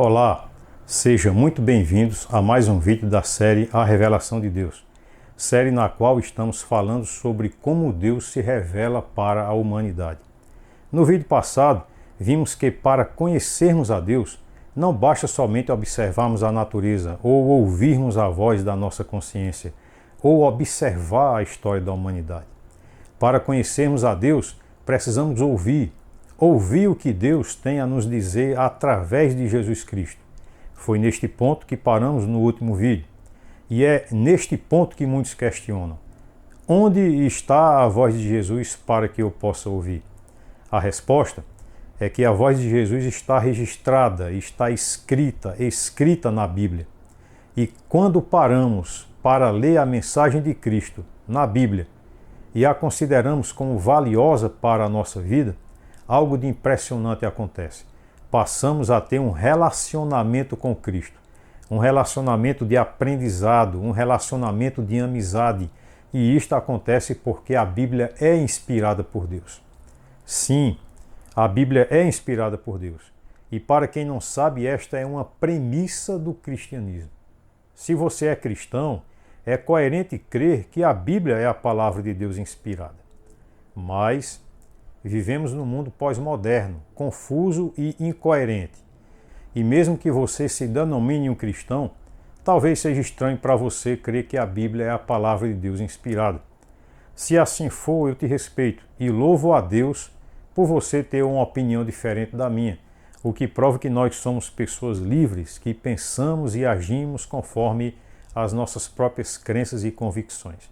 Olá, sejam muito bem-vindos a mais um vídeo da série A Revelação de Deus, série na qual estamos falando sobre como Deus se revela para a humanidade. No vídeo passado, vimos que para conhecermos a Deus, não basta somente observarmos a natureza ou ouvirmos a voz da nossa consciência ou observar a história da humanidade. Para conhecermos a Deus, precisamos ouvir o que Deus tem a nos dizer através de Jesus Cristo. Foi neste ponto que paramos no último vídeo. E é neste ponto que muitos questionam: onde está a voz de Jesus para que eu possa ouvir? A resposta é que a voz de Jesus está registrada, está escrita na Bíblia. E quando paramos para ler a mensagem de Cristo na Bíblia e a consideramos como valiosa para a nossa vida, algo de impressionante acontece. Passamos a ter um relacionamento com Cristo, um relacionamento de aprendizado, um relacionamento de amizade. E isto acontece porque a Bíblia é inspirada por Deus. Sim, a Bíblia é inspirada por Deus. E para quem não sabe, esta é uma premissa do cristianismo. Se você é cristão, é coerente crer que a Bíblia é a palavra de Deus inspirada. Mas vivemos num mundo pós-moderno, confuso e incoerente. E mesmo que você se denomine um cristão, talvez seja estranho para você crer que a Bíblia é a palavra de Deus inspirada. Se assim for, eu te respeito e louvo a Deus por você ter uma opinião diferente da minha, o que prova que nós somos pessoas livres, que pensamos e agimos conforme as nossas próprias crenças e convicções.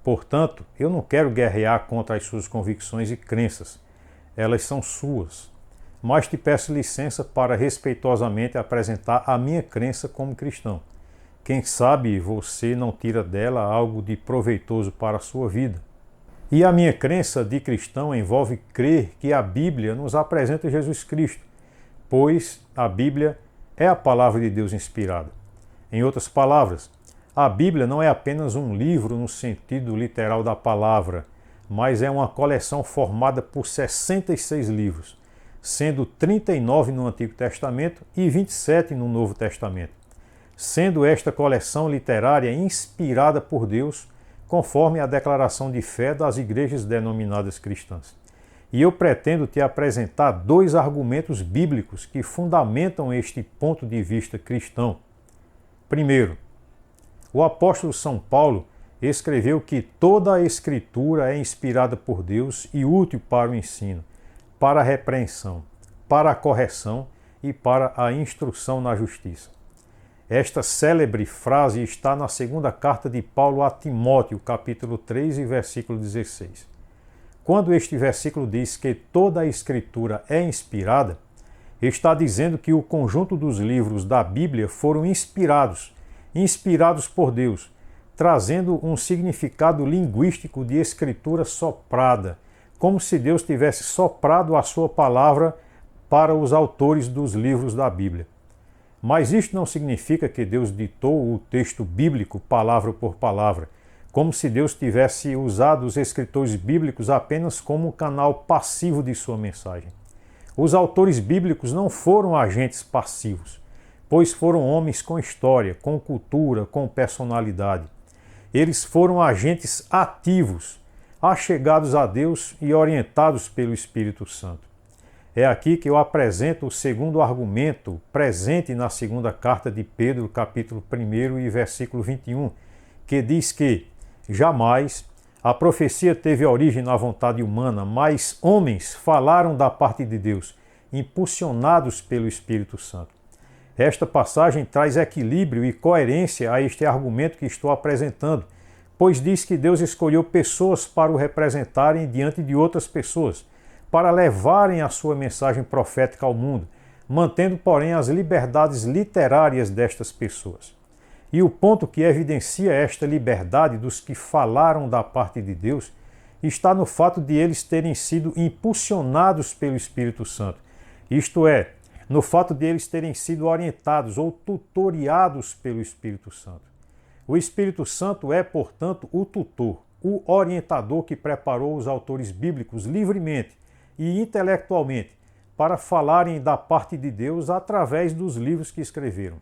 Portanto, eu não quero guerrear contra as suas convicções e crenças. Elas são suas. Mas te peço licença para respeitosamente apresentar a minha crença como cristão. Quem sabe você não tira dela algo de proveitoso para a sua vida. E a minha crença de cristão envolve crer que a Bíblia nos apresenta Jesus Cristo, pois a Bíblia é a palavra de Deus inspirada. Em outras palavras, a Bíblia não é apenas um livro no sentido literal da palavra, mas é uma coleção formada por 66 livros, sendo 39 no Antigo Testamento e 27 no Novo Testamento, sendo esta coleção literária inspirada por Deus, conforme a declaração de fé das igrejas denominadas cristãs. E eu pretendo te apresentar dois argumentos bíblicos que fundamentam este ponto de vista cristão. Primeiro, o apóstolo São Paulo escreveu que toda a Escritura é inspirada por Deus e útil para o ensino, para a repreensão, para a correção e para a instrução na justiça. Esta célebre frase está na segunda carta de Paulo a Timóteo, capítulo 3 e versículo 16. Quando este versículo diz que toda a Escritura é inspirada, está dizendo que o conjunto dos livros da Bíblia foram inspirados por Deus, trazendo um significado linguístico de escritura soprada, como se Deus tivesse soprado a sua palavra para os autores dos livros da Bíblia. Mas isto não significa que Deus ditou o texto bíblico palavra por palavra, como se Deus tivesse usado os escritores bíblicos apenas como um canal passivo de sua mensagem. Os autores bíblicos não foram agentes passivos, pois foram homens com história, com cultura, com personalidade. Eles foram agentes ativos, achegados a Deus e orientados pelo Espírito Santo. É aqui que eu apresento o segundo argumento, presente na segunda carta de Pedro, capítulo 1 e versículo 21, que diz que jamais a profecia teve origem na vontade humana, mas homens falaram da parte de Deus, impulsionados pelo Espírito Santo. Esta passagem traz equilíbrio e coerência a este argumento que estou apresentando, pois diz que Deus escolheu pessoas para o representarem diante de outras pessoas, para levarem a sua mensagem profética ao mundo, mantendo, porém, as liberdades literárias destas pessoas. E o ponto que evidencia esta liberdade dos que falaram da parte de Deus está no fato de eles terem sido impulsionados pelo Espírito Santo, isto é, no fato de eles terem sido orientados ou tutoriados pelo Espírito Santo. O Espírito Santo é, portanto, o tutor, o orientador que preparou os autores bíblicos livremente e intelectualmente para falarem da parte de Deus através dos livros que escreveram.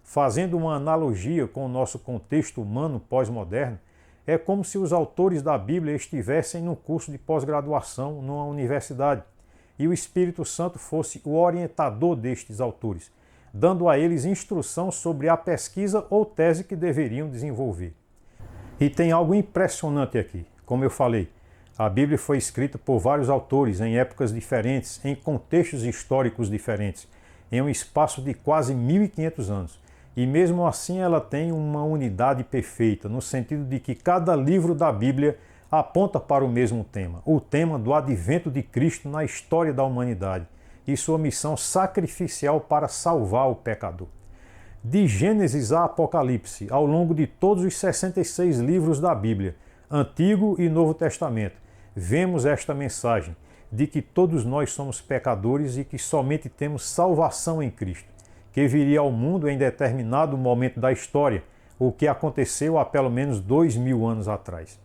Fazendo uma analogia com o nosso contexto humano pós-moderno, é como se os autores da Bíblia estivessem num curso de pós-graduação numa universidade e o Espírito Santo fosse o orientador destes autores, dando a eles instrução sobre a pesquisa ou tese que deveriam desenvolver. E tem algo impressionante aqui. Como eu falei, a Bíblia foi escrita por vários autores em épocas diferentes, em contextos históricos diferentes, em um espaço de quase 1500 anos. E mesmo assim ela tem uma unidade perfeita, no sentido de que cada livro da Bíblia aponta para o mesmo tema, o tema do advento de Cristo na história da humanidade e sua missão sacrificial para salvar o pecador. De Gênesis a Apocalipse, ao longo de todos os 66 livros da Bíblia, Antigo e Novo Testamento, vemos esta mensagem de que todos nós somos pecadores e que somente temos salvação em Cristo, que viria ao mundo em determinado momento da história, o que aconteceu há pelo menos 2000 anos atrás.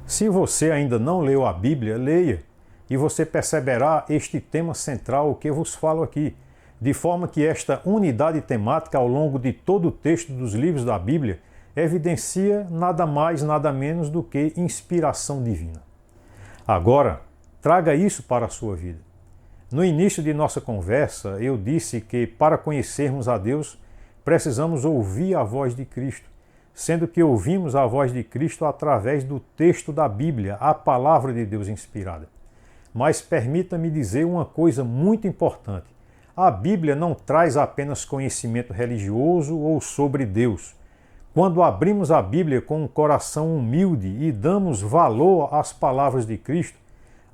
Se você ainda não leu a Bíblia, leia, e você perceberá este tema central que vos falo aqui, de forma que esta unidade temática ao longo de todo o texto dos livros da Bíblia evidencia nada mais, nada menos do que inspiração divina. Agora, traga isso para a sua vida. No início de nossa conversa, eu disse que para conhecermos a Deus, precisamos ouvir a voz de Cristo, sendo que ouvimos a voz de Cristo através do texto da Bíblia, a palavra de Deus inspirada. Mas permita-me dizer uma coisa muito importante. A Bíblia não traz apenas conhecimento religioso ou sobre Deus. Quando abrimos a Bíblia com um coração humilde e damos valor às palavras de Cristo,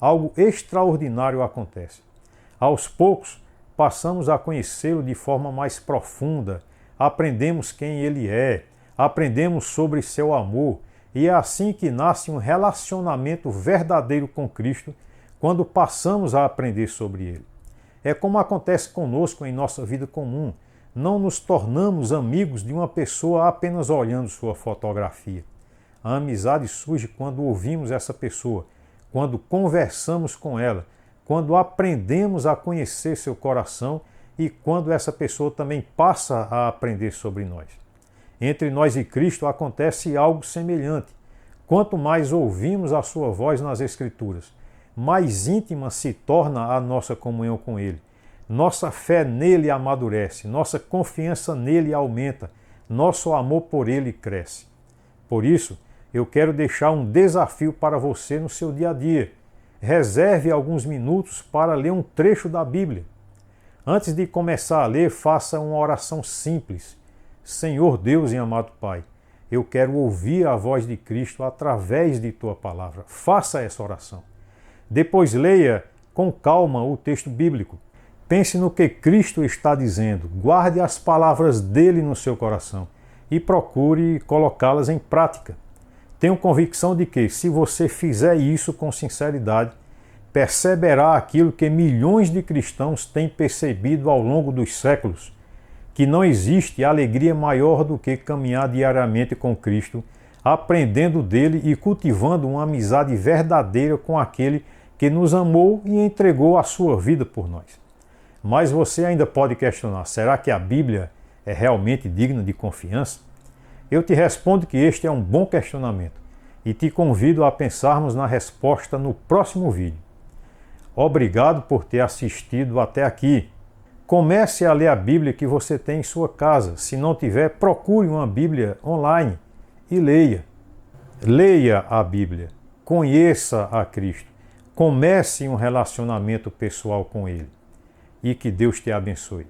algo extraordinário acontece. Aos poucos, passamos a conhecê-lo de forma mais profunda, aprendemos quem ele é, aprendemos sobre seu amor, e é assim que nasce um relacionamento verdadeiro com Cristo quando passamos a aprender sobre ele. É como acontece conosco em nossa vida comum. Não nos tornamos amigos de uma pessoa apenas olhando sua fotografia. A amizade surge quando ouvimos essa pessoa, quando conversamos com ela, quando aprendemos a conhecer seu coração e quando essa pessoa também passa a aprender sobre nós. Entre nós e Cristo acontece algo semelhante. Quanto mais ouvimos a sua voz nas Escrituras, mais íntima se torna a nossa comunhão com Ele. Nossa fé nele amadurece, nossa confiança nele aumenta, nosso amor por ele cresce. Por isso, eu quero deixar um desafio para você no seu dia a dia. Reserve alguns minutos para ler um trecho da Bíblia. Antes de começar a ler, faça uma oração simples. Senhor Deus e amado Pai, eu quero ouvir a voz de Cristo através de Tua palavra. Faça essa oração. Depois leia com calma o texto bíblico. Pense no que Cristo está dizendo. Guarde as palavras dele no seu coração e procure colocá-las em prática. Tenho convicção de que, se você fizer isso com sinceridade, perceberá aquilo que milhões de cristãos têm percebido ao longo dos séculos, que não existe alegria maior do que caminhar diariamente com Cristo, aprendendo dele e cultivando uma amizade verdadeira com aquele que nos amou e entregou a sua vida por nós. Mas você ainda pode questionar, será que a Bíblia é realmente digna de confiança? Eu te respondo que este é um bom questionamento e te convido a pensarmos na resposta no próximo vídeo. Obrigado por ter assistido até aqui. Comece a ler a Bíblia que você tem em sua casa. Se não tiver, procure uma Bíblia online e leia. Leia a Bíblia. Conheça a Cristo. Comece um relacionamento pessoal com Ele. E que Deus te abençoe.